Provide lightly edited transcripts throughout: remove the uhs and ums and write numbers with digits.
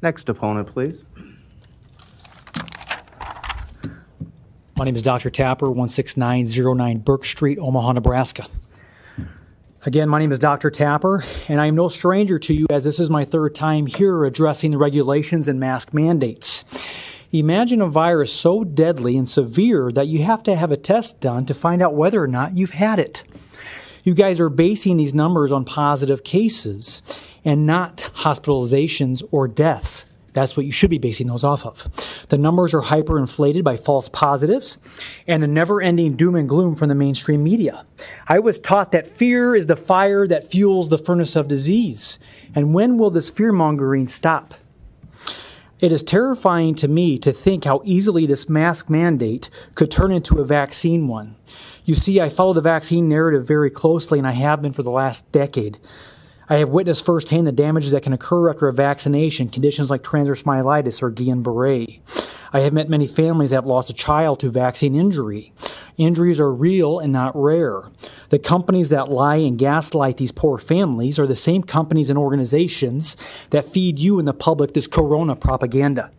Next opponent, please. My name is Dr. Tapper, 16909 Burke Street, Omaha, Nebraska. Again, my name is Dr. Tapper, and I am no stranger to you as this is my third time here addressing the regulations and mask mandates. Imagine a virus so deadly and severe that you have to have a test done to find out whether or not you've had it. You guys are basing these numbers on positive cases and not hospitalizations or deaths. That's what you should be basing those off of. The numbers are hyperinflated by false positives and the never-ending doom and gloom from the mainstream media. I was taught that fear is the fire that fuels the furnace of disease. And when will this fear-mongering stop? It is terrifying to me to think how easily this mask mandate could turn into a vaccine one. You see, I follow the vaccine narrative very closely, and I have been for the last decade. I have witnessed firsthand the damages that can occur after a vaccination, conditions like transverse myelitis or Guillain-Barré. I have met many families that have lost a child to vaccine injury. Injuries are real and not rare. The companies that lie and gaslight these poor families are the same companies and organizations that feed you and the public this corona propaganda.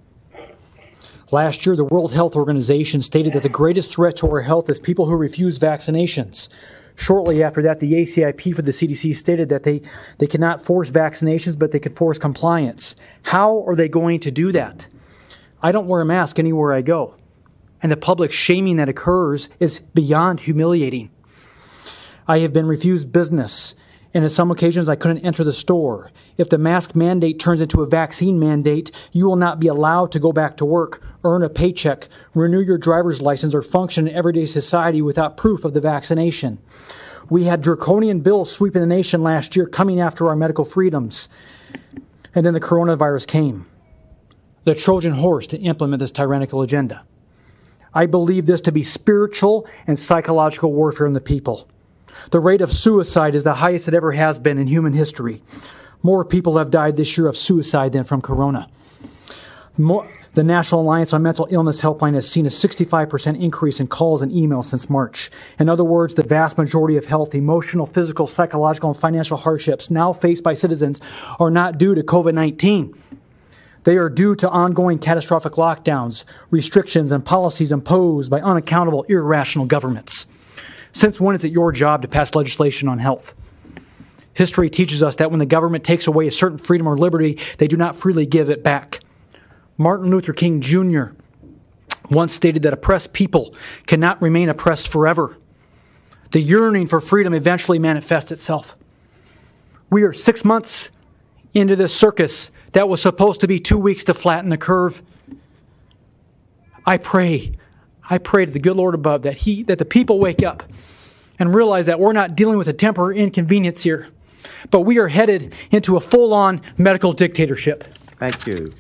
Last year, the World Health Organization stated that the greatest threat to our health is people who refuse vaccinations. Shortly after that, the ACIP for the CDC stated that they cannot force vaccinations, but they could force compliance. How are they going to do that? I don't wear a mask anywhere I go. And the public shaming that occurs is beyond humiliating. I have been refused business, and on some occasions I couldn't enter the store. If the mask mandate turns into a vaccine mandate, you will not be allowed to go back to work, earn a paycheck, renew your driver's license, or function in everyday society without proof of the vaccination. We had draconian bills sweeping the nation last year coming after our medical freedoms. And then the coronavirus came. The Trojan horse to implement this tyrannical agenda. I believe this to be spiritual and psychological warfare on the people. The rate of suicide is the highest it ever has been in human history. More people have died this year of suicide than from corona. The National Alliance on Mental Illness Helpline has seen a 65% increase in calls and emails since March. In other words, the vast majority of health, emotional, physical, psychological, and financial hardships now faced by citizens are not due to COVID-19. They are due to ongoing catastrophic lockdowns, restrictions, and policies imposed by unaccountable, irrational governments. Since when is it your job to pass legislation on health? History teaches us that when the government takes away a certain freedom or liberty, they do not freely give it back. Martin Luther King Jr. once stated that oppressed people cannot remain oppressed forever. The yearning for freedom eventually manifests itself. We are 6 months into this circus that was supposed to be 2 weeks to flatten the curve. I pray to the good Lord above that the people wake up and realize that we're not dealing with a temporary inconvenience here, but we are headed into a full-on medical dictatorship. Thank you.